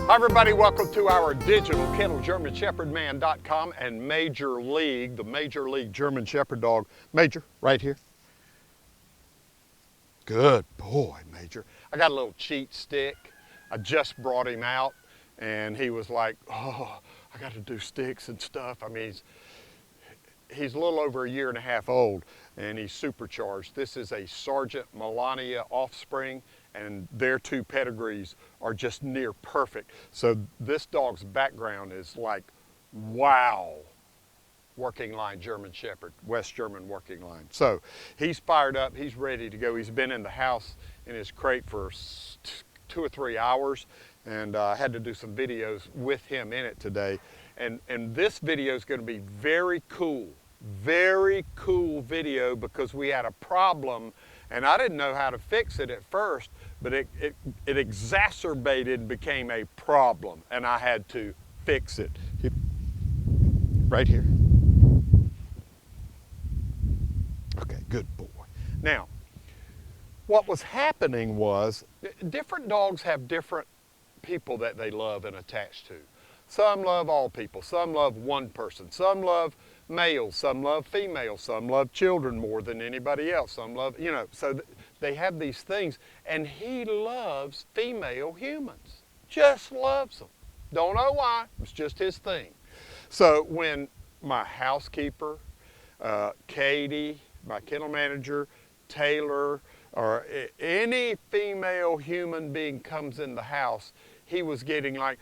Hi everybody, welcome to our digital kennel, GermanShepherdMan.com and Major League, the Major League German Shepherd dog. Major, right here. Good boy, Major. I got a little cheat stick. I just brought him out and he was like, oh, I got to do sticks and stuff. I mean, he's a little over 1.5 years old and he's supercharged. This is a Sergeant Melania offspring, and their two pedigrees are just near perfect. So this dog's background is like, wow, working line German Shepherd, West German working line. So he's fired up, he's ready to go. He's been in the house in his crate for 2 or 3 hours, and I had to do some videos with him in it today. And this video is going to be very cool video, because we had a problem and I didn't know how to fix it at first, but it exacerbated and became a problem, and I had to fix it. Right here. Okay, good boy. Now, what was happening was, different dogs have different people that they love and attach to. Some love all people, some love one person, some love males, some love females, some love children more than anybody else, some love, you know, so they have these things, and he loves female humans, just loves them. Don't know why, it's just his thing. So when my housekeeper, Katie, my kennel manager, Taylor, or any female human being comes in the house, he was getting like,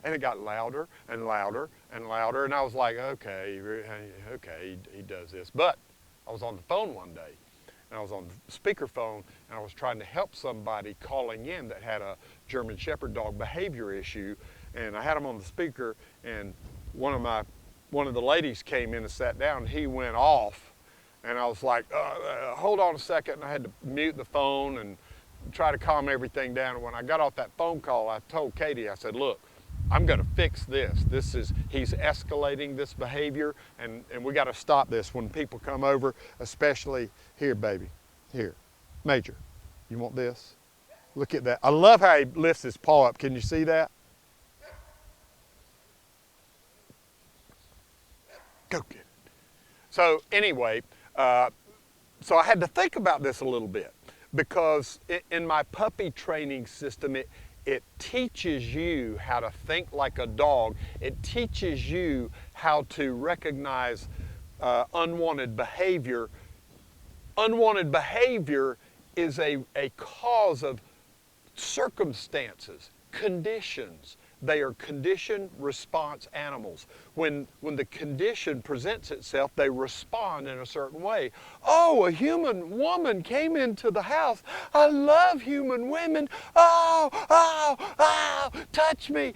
and it got louder and louder and louder, and I was like, okay, he does this. But I was on the phone one day, and I was on the speakerphone, and I was trying to help somebody calling in that had a German Shepherd dog behavior issue, and I had him on the speaker, and one of the ladies came in and sat down, and he went off, and I was like, hold on a second, and I had to mute the phone and try to calm everything down. And when I got off that phone call, I told Katie, I said, look, I'm going to fix this. He's escalating this behavior, and we got to stop this when people come over, especially here, baby. Here, Major, you want this? Look at that. I love how he lifts his paw up. Can you see that? Go get it. So anyway, so I had to think about this a little bit, because in my puppy training system, it teaches you how to think like a dog. It teaches you how to recognize unwanted behavior. Unwanted behavior is a cause of circumstances, conditions. They are condition response animals. When the condition presents itself, they respond in a certain way. Oh, a human woman came into the house. I love human women. Oh, touch me,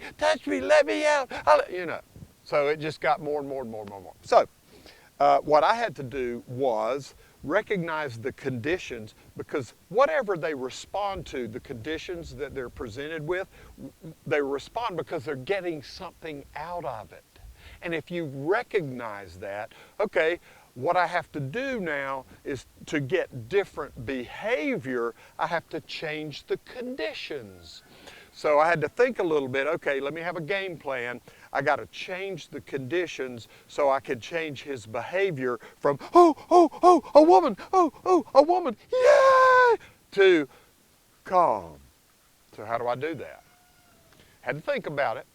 let me out. You know, so it just got more and more and more and more. So what I had to do was recognize the conditions, because whatever they respond to, the conditions that they're presented with, they respond because they're getting something out of it. And if you recognize that, okay, what I have to do now is to get different behavior, I have to change the conditions. So I had to think a little bit, okay, let me have a game plan. I got to change the conditions so I could change his behavior from, a woman, a woman, yay, to calm. So how do I do that? Had to think about it.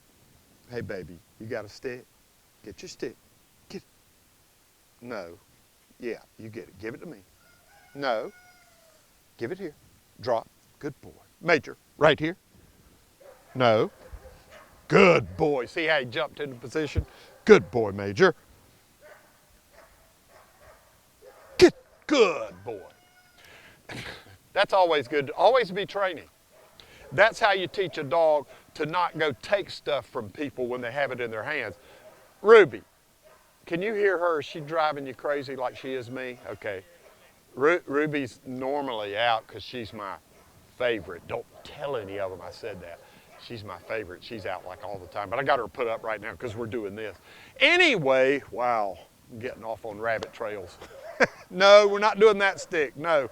Hey, baby, you got a stick? Get your stick. Get it. No. Yeah, you get it. Give it to me. No. Give it here. Drop. Good boy. Major, right here. No. Good boy. See how he jumped into position? Good boy, Major. Good boy. That's always good. Always be training. That's how you teach a dog to not go take stuff from people when they have it in their hands. Ruby, can you hear her? Is she driving you crazy like she is me? Okay. Ruby's normally out because she's my favorite. Don't tell any of them I said that. She's my favorite. She's out like all the time. But I got her put up right now because we're doing this. Anyway, wow, I'm getting off on rabbit trails. No, we're not doing that stick. No.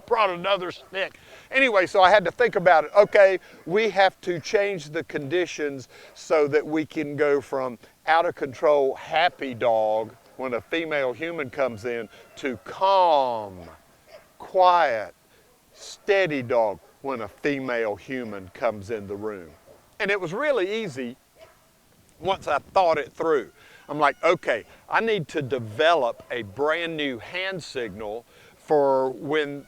Brought another stick. Anyway, so I had to think about it. Okay, we have to change the conditions so that we can go from out of control, happy dog when a female human comes in to calm, quiet, steady dog when a female human comes in the room. And it was really easy once I thought it through. I'm like, okay, I need to develop a brand new hand signal for when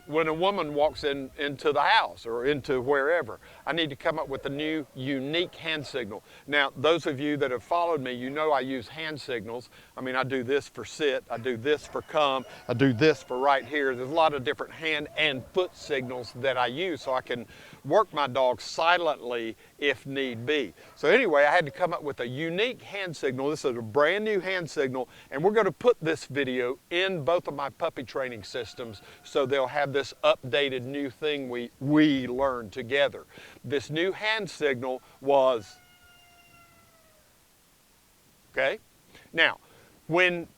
a woman walks into the house or into wherever. I need to come up with a new, unique hand signal. Now, those of you that have followed me, you know I use hand signals. I mean, I do this for sit, I do this for come, I do this for right here. There's a lot of different hand and foot signals that I use so I can work my dog silently if need be. So anyway, I had to come up with a unique hand signal. This is a brand new hand signal, and we're going to put this video in both of my puppy training systems so they'll have this updated new thing we learned together. This new hand signal was, okay? Now, when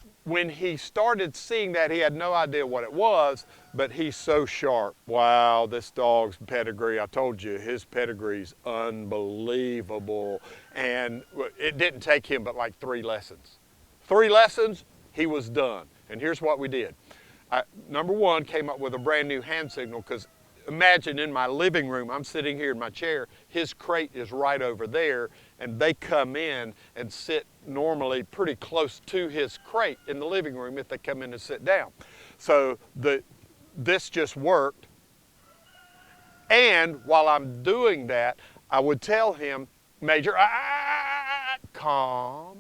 he started seeing that, he had no idea what it was, but he's so sharp. Wow, this dog's pedigree, I told you, his pedigree's unbelievable. And it didn't take him but like 3 lessons. 3 lessons, he was done. And here's what we did. Number 1, came up with a brand new hand signal, because imagine in my living room, I'm sitting here in my chair, his crate is right over there, and they come in and sit normally pretty close to his crate in the living room if they come in and sit down. So this just worked. And while I'm doing that, I would tell him, Major, calm,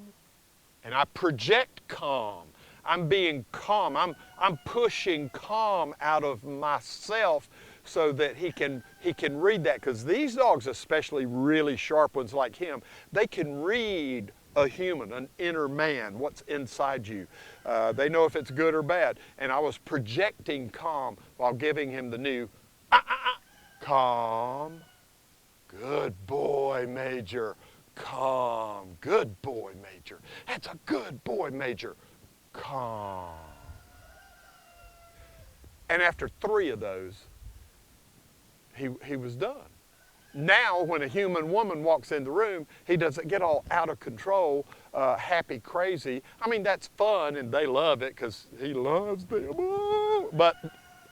and I project calm. I'm being calm. I'm pushing calm out of myself so that he can read that, because these dogs, especially really sharp ones like him, they can read a human, an inner man, what's inside you. They know if it's good or bad. And I was projecting calm while giving him the new calm. Good boy, Major. Calm. Good boy, Major. That's a good boy, Major. Calm. And after 3 of those, he was done. Now, when a human woman walks in the room, he doesn't get all out of control, happy, crazy. I mean, that's fun, and they love it because he loves them. But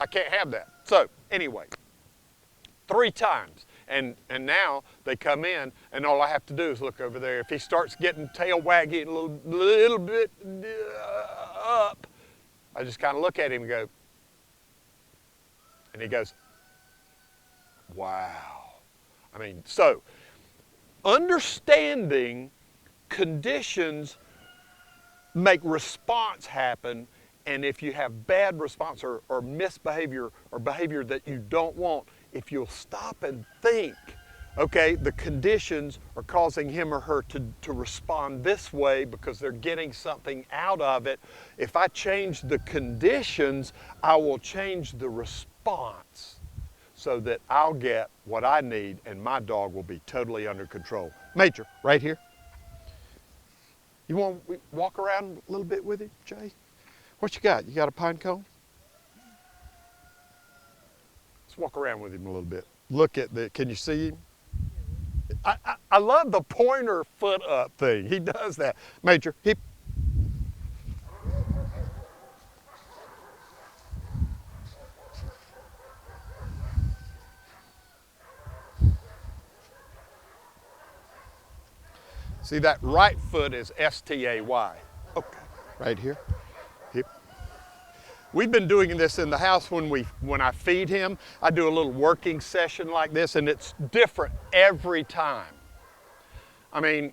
I can't have that. So, anyway, 3 times. And now they come in, and all I have to do is look over there. If he starts getting tail waggy a little bit up, I just kind of look at him and go, and he goes, wow. I mean, so understanding conditions make response happen, and if you have bad response or misbehavior or behavior that you don't want, if you'll stop and think, okay, the conditions are causing him or her to respond this way because they're getting something out of it. If I change the conditions, I will change the response so that I'll get what I need and my dog will be totally under control. Major, right here. You want to walk around a little bit with him, Jay? What you got? You got a pine cone? Let's walk around with him a little bit. Look at the, can you see him? I love the pointer foot up thing. He does that. Major, he. See, that right foot is S-T-A-Y. Okay, right here. Hip. We've been doing this in the house when I feed him. I do a little working session like this, and it's different every time. I mean,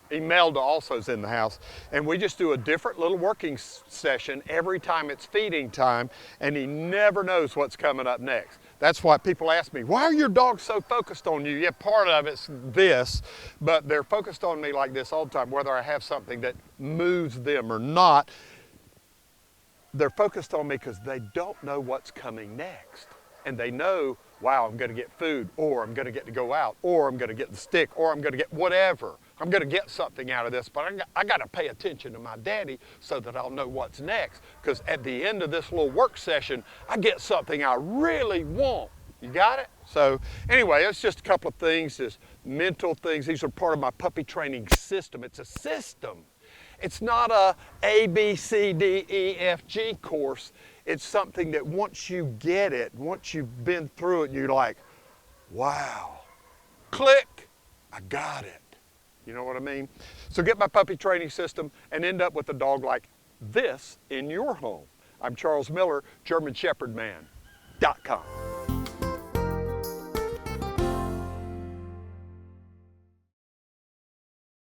Imelda also is in the house, and we just do a different little working session every time it's feeding time, and he never knows what's coming up next. That's why people ask me, why are your dogs so focused on you? Yeah, part of it's this, but they're focused on me like this all the time, whether I have something that moves them or not. They're focused on me because they don't know what's coming next. And they know, wow, I'm going to get food, or I'm going to get to go out, or I'm going to get the stick, or I'm going to get whatever. I'm going to get something out of this, but I got to pay attention to my daddy so that I'll know what's next. Because at the end of this little work session, I get something I really want. You got it? So anyway, it's just a couple of things, just mental things. These are part of my puppy training system. It's a system. It's not a B, C, D, E, F, G course. It's something that once you get it, once you've been through it, you're like, wow, click, I got it. You know what I mean? So get my puppy training system and end up with a dog like this in your home. I'm Charles Miller, GermanShepherdman.com.